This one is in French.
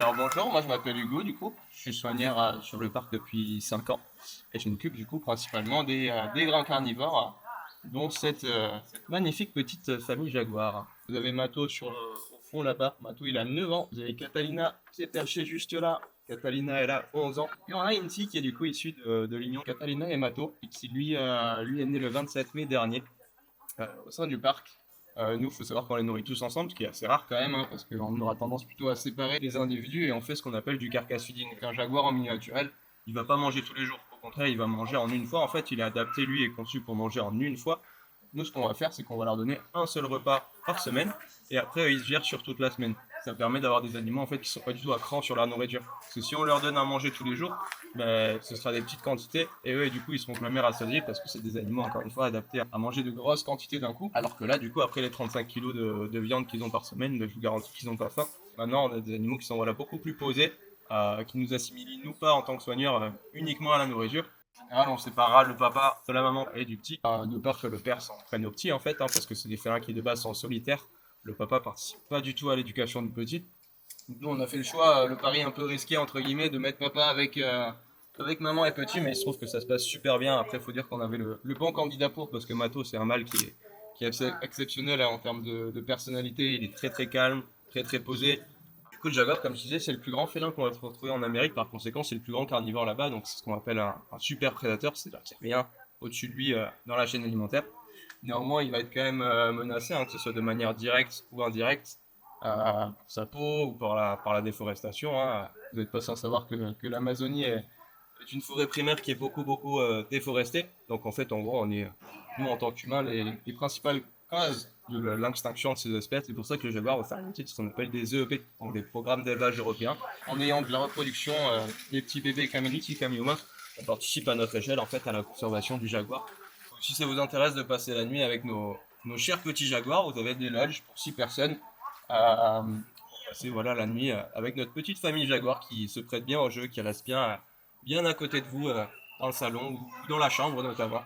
Alors bonjour, moi je m'appelle Hugo du coup, je suis soigneur sur le parc depuis 5 ans et je m'occupe du coup principalement des grands carnivores, dont cette magnifique petite famille jaguar. Vous avez Mato au fond là-bas, Mato il a 9 ans, vous avez Catalina qui est perchée juste là, Catalina elle a 11 ans, et on a Inti qui est du coup issue de l'union Catalina et Mato, et qui lui est né le 27 mai dernier au sein du parc. Nous, il faut savoir qu'on les nourrit tous ensemble, ce qui est assez rare quand même, hein, parce qu'on aura tendance plutôt à séparer les individus et on fait ce qu'on appelle du carcass feeding. Un jaguar en milieu naturel, il va pas manger tous les jours. Au contraire, il va manger en une fois. En fait, il est adapté, lui, et conçu pour manger en une fois. Nous, ce qu'on va faire, c'est qu'on va leur donner un seul repas par semaine et après, ils se gèrent sur toute la semaine. Ça permet d'avoir des animaux en fait qui sont pas du tout à cran sur la nourriture. Parce que si on leur donne à manger tous les jours, ben, ce sera des petites quantités et eux, du coup, ils seront que la mer rassasiés parce que c'est des animaux, encore une fois, adaptés à manger de grosses quantités d'un coup. Alors que là, du coup, après les 35 kilos de viande qu'ils ont par semaine, ben, je vous garantis qu'ils n'ont pas faim. Maintenant, on a des animaux qui sont voilà, beaucoup plus posés, qui nous assimilent, nous pas en tant que soigneurs, uniquement à la nourriture. En général, on séparera le papa de la maman et du petit, de peur que le père s'en prenne au petit, en fait, hein, parce que c'est des félins qui de base sont solitaires. Le papa participe pas du tout à l'éducation du petit. Nous, on a fait le choix, le pari un peu risqué, entre guillemets, de mettre papa avec maman et petit, mais il se trouve que ça se passe super bien. Après, il faut dire qu'on avait le bon candidat pour, parce que Mato, c'est un mâle qui est exceptionnel hein, en termes de personnalité. Il est très très calme, très très posé. Du coup, le jaguar, comme je disais, c'est le plus grand félin qu'on va retrouver en Amérique. Par conséquent, c'est le plus grand carnivore là-bas. Donc, c'est ce qu'on appelle un super prédateur. C'est-à-dire qu'il n'y a rien au-dessus de lui dans la chaîne alimentaire. Néanmoins, il va être quand même menacé, hein, que ce soit de manière directe ou indirecte, pour sa peau ou par la déforestation. Hein. Vous n'êtes pas sans savoir que l'Amazonie est une forêt primaire qui est beaucoup, beaucoup déforestée. Donc en fait, en gros, on est, nous en tant qu'humains, les principales causes de l'extinction de ces espèces. C'est pour ça que le jaguar va faire partie de ce qu'on appelle des EEP, donc des programmes d'élevage européens. En ayant de la reproduction des petits bébés caméliques, comme humains, on participe à notre échelle en fait à la conservation du jaguar. Si ça vous intéresse de passer la nuit avec nos chers petits jaguars, vous avez des lodges pour 6 personnes pour passer voilà, la nuit avec notre petite famille jaguar qui se prête bien au jeu, qui reste bien à côté de vous dans le salon ou dans la chambre notamment.